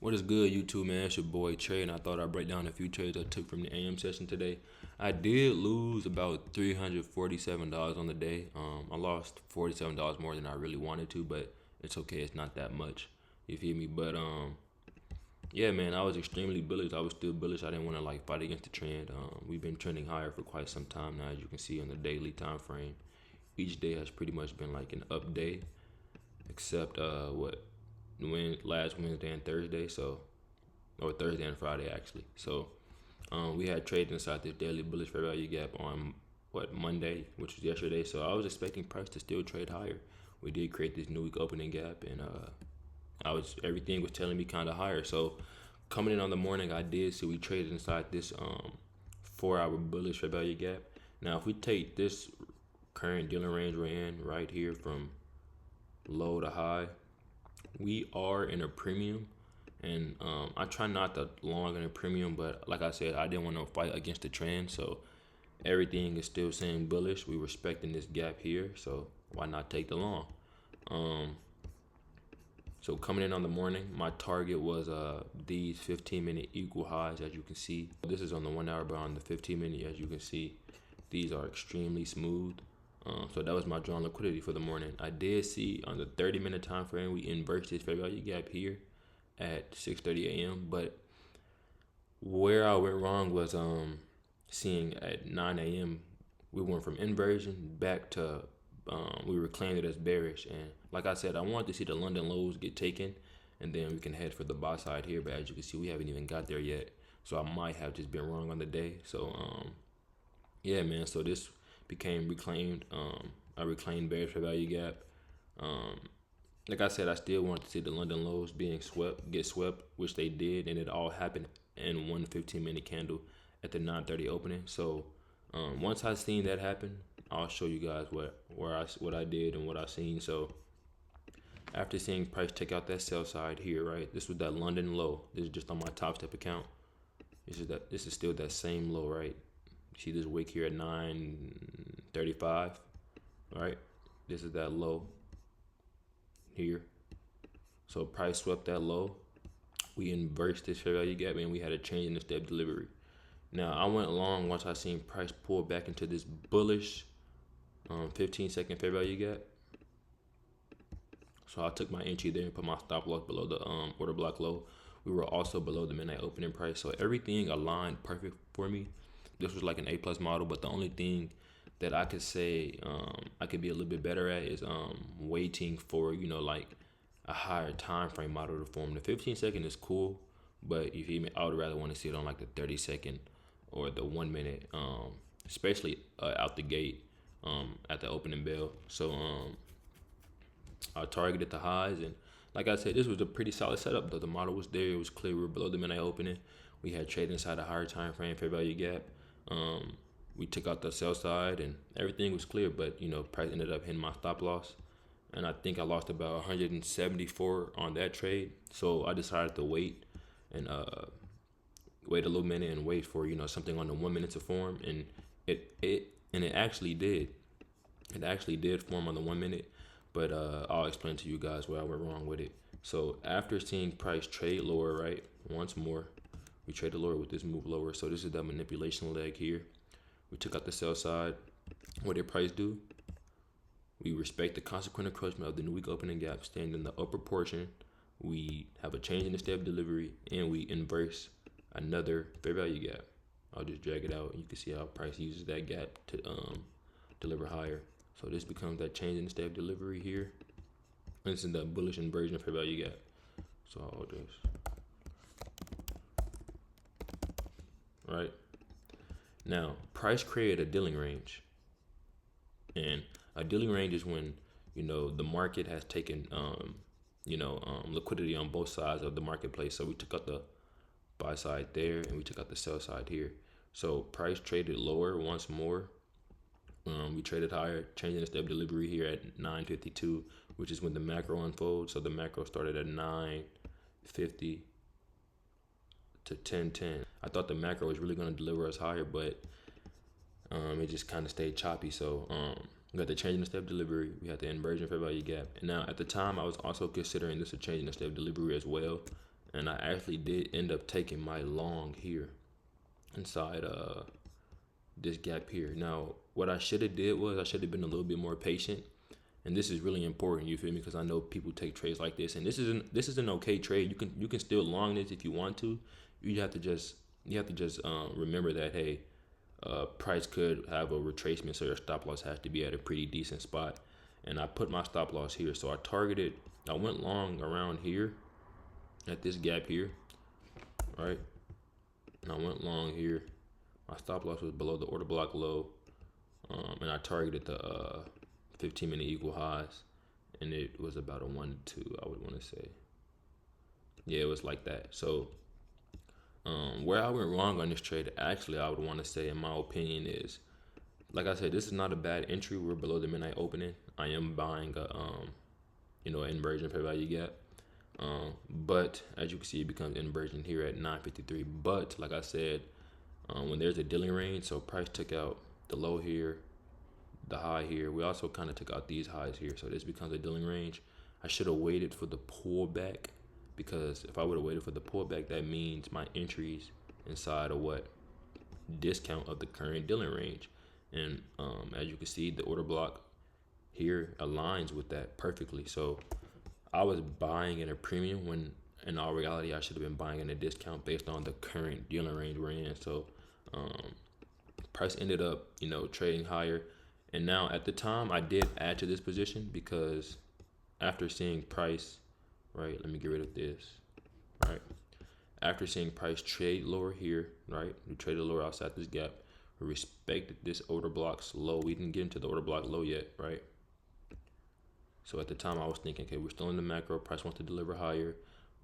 What is good, YouTube, man? It's your boy Trey, and I thought I'd break down a few trades I took from the AM session today. I did lose about $347 on the day. I lost $47 more than I really wanted to, but it's okay. It's not that much. You feel me? But yeah, man, I was extremely bullish. I was still bullish. I didn't want to like fight against the trend. We've been trending higher for quite some time now, as you can see on the daily time frame. Each day has pretty much been like an up day, except last Wednesday and Thursday, or Thursday and Friday actually. We had trades inside this daily bullish fair value gap on Monday, which was yesterday. So I was expecting price to still trade higher. We did create this new week opening gap, and everything was telling me kind of higher. So coming in on the morning, I did see we traded inside this 4-hour bullish fair value gap. Now if we take this current dealing range we're in right here from low to high, we are in a premium, and I try not to long in a premium, but like I said, I didn't want to fight against the trend, so everything is still saying bullish. We respecting this gap here, so why not take the long? So coming in on the morning, my target was these 15-minute equal highs, as you can see. This is on the 1 hour, but on the 15-minute, as you can see, these are extremely smooth. So that was my drawn liquidity for the morning. I did see on the 30-minute time frame we inverted this fair value gap here at 6:30 a.m. But where I went wrong was seeing at 9 a.m. we went from inversion back to we reclaimed it as bearish. And like I said, I wanted to see the London lows get taken, and then we can head for the buy side here. But as you can see, we haven't even got there yet. So I might have just been wrong on the day. So yeah, man. So this became reclaimed. I reclaimed bearish fair value gap. Like I said, I still wanted to see the London lows get swept, which they did, and it all happened in one 15-minute candle at the 9:30 opening. So once I seen that happen, I'll show you guys what I did and what I seen. So after seeing price take out that sell side here, right? This was that London low. This is just on my Top Step account. This is still that same low, right? See this wick here at 9:35, right? This is that low here. So price swept that low. We inversed this fair value gap, and we had a change in the step delivery. Now I went long once I seen price pull back into this bullish 15-second fair value gap. So I took my entry there and put my stop loss below the order block low. We were also below the midnight opening price, so everything aligned perfect for me. This was like an A+ model, but the only thing that I could say I could be a little bit better at is waiting for like a higher time frame model to form. The 15-second is cool, but if you I would rather want to see it on like the 30-second or the 1 minute, especially out the gate at the opening bell. So I targeted the highs, and like I said, this was a pretty solid setup though. The model was there, it was clear. We were below the midnight opening. We had trade inside a higher time frame fair value gap. We took out the sell side and everything was clear, but price ended up hitting my stop loss, and I think I lost about 174 on that trade. So I decided to wait and wait a little minute and wait for something on the 1 minute to form, and it actually did. It actually did form on the 1 minute, but I'll explain to you guys where I went wrong with it. So after seeing price trade lower, right, once more, we traded lower with this move lower. So this is that manipulation leg here. We took out the sell side. What did price do? We respect the consequent encroachment of the new week opening gap, staying in the upper portion. We have a change in the step delivery, and we inverse another fair value gap. I'll just drag it out, and you can see how price uses that gap to deliver higher. So this becomes that change in the step delivery here. And this is the bullish inversion of fair value gap. So I'll just right now, price created a dealing range, and a dealing range is when the market has taken liquidity on both sides of the marketplace. So we took out the buy side there, and we took out the sell side here. So price traded lower once more. We traded higher, changing the step delivery here at 9:52, which is when the macro unfolds. So the macro started at 9:50 to 10:10. I thought the macro was really going to deliver us higher, but it just kind of stayed choppy. So we got the change in the step delivery. We had the inversion fair value gap. And now at the time, I was also considering this a change in the step delivery as well. and I actually did end up taking my long here inside this gap here. Now, what I should have did was I should have been a little bit more patient, and this is really important. You feel me? Because I know people take trades like this, and this is an okay trade. You can still long this if you want to. You have to just remember that, hey, price could have a retracement, so your stop loss has to be at a pretty decent spot. And I put my stop loss here, so I went long around here at this gap here, right? And I went long here. My stop loss was below the order block low, and I targeted the 15-minute equal highs, and it was about a 1-2, I would want to say. Yeah, it was like that. So where I went wrong on this trade, actually, I would want to say, in my opinion, is, like I said, this is not a bad entry. We're below the midnight opening. I am buying a an inversion fair value gap. But as you can see, it becomes inversion here at 9.53. But like I said, when there's a dealing range, so price took out the low here, the high here. We also kind of took out these highs here, so this becomes a dealing range. I should have waited for the pullback, because if I would have waited for the pullback, that means my entries inside of what discount of the current dealing range. And as you can see, the order block here aligns with that perfectly. So I was buying in a premium when in all reality I should have been buying in a discount based on the current dealing range we're in. So price ended up trading higher, and now at the time I did add to this position because after seeing price, right, let me get rid of this, right, after seeing price trade lower here, right, we traded lower outside this gap, we respected this order block's low. We didn't get into the order block low yet, right? So at the time I was thinking, okay, we're still in the macro, price wants to deliver higher.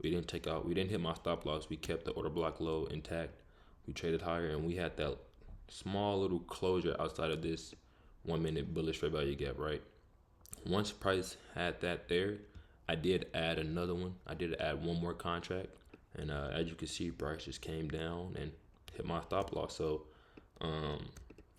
We didn't hit my stop loss. We kept the order block low intact. We traded higher, and we had that small little closure outside of this 1 minute bullish fair value gap, right? Once price had that there, I did add another one. I did add one more contract, and as you can see, price just came down and hit my stop loss. So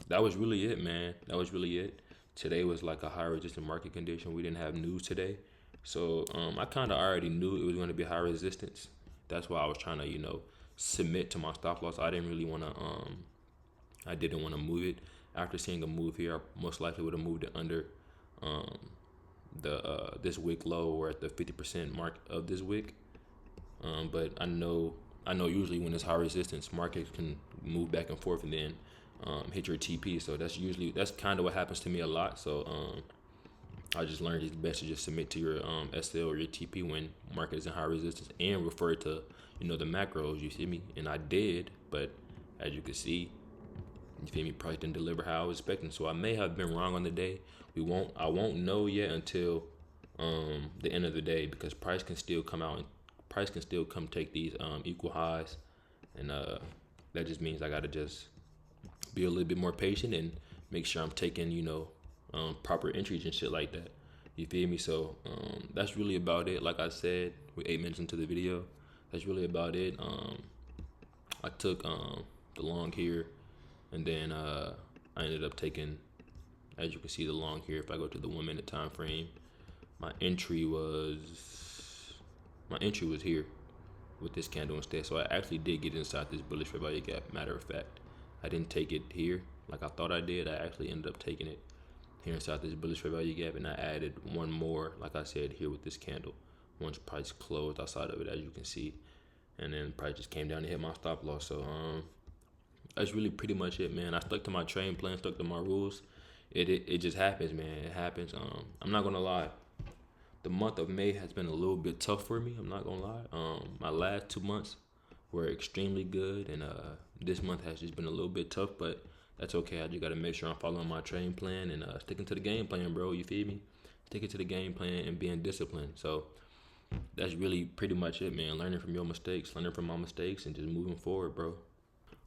that was really it, man. That was really it. Today was like a high resistance market condition. We didn't have news today, so I kind of already knew it was going to be high resistance. That's why I was trying to submit to my stop loss. I didn't really want to I didn't want to move it. After seeing a move here, I most likely would have moved it under this wick low, or at the 50% mark of this wick. But I know usually when it's high resistance, markets can move back and forth and then hit your TP. So that's kind of what happens to me a lot. So I just learned it's best to just submit to your SL or your TP when market is in high resistance, and refer to the macros. You see me, and I did, but as you can see, you feel me, price didn't deliver how I was expecting. So I may have been wrong on the day. I won't know yet until the end of the day, because price can still come out and price can still come take these equal highs, and that just means I gotta just be a little bit more patient and make sure I'm taking proper entries and shit like that. You feel me? So that's really about it. Like I said, we're 8 minutes into the video. That's really about it. I took the long here, and then I ended up taking, as you can see, the long here. If I go to the 1 minute time frame, my entry was here with this candle instead. So I actually did get inside this bullish fair value gap. Matter of fact, I didn't take it here like I thought I did. I actually ended up taking it here inside this bullish fair value gap, and I added one more, like I said, here with this candle once price closed outside of it, as you can see, and then price just came down to hit my stop loss. So that's really pretty much it, man. I stuck to my trading plan, stuck to my rules. It just happens, man. It happens. I'm not gonna lie, the month of May has been a little bit tough for me. I'm not gonna lie. My last 2 months were extremely good, and this month has just been a little bit tough, but that's okay. I just gotta make sure I'm following my trading plan and sticking to the game plan, bro. You feel me? Sticking to the game plan and being disciplined. So that's really pretty much it, man. Learning from your mistakes, learning from my mistakes, and just moving forward, bro.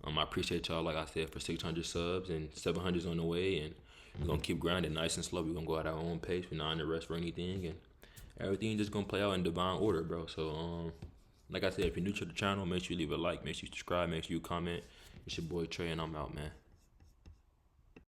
I appreciate y'all, like I said, for 600 subs, and 700's on the way, and we're gonna keep grinding nice and slow. We're gonna go at our own pace. We're not in the rush for anything, and everything just gonna play out in divine order, bro. So like I said, if you're new to the channel, make sure you leave a like, make sure you subscribe, make sure you comment. It's your boy Trey, and I'm out, man.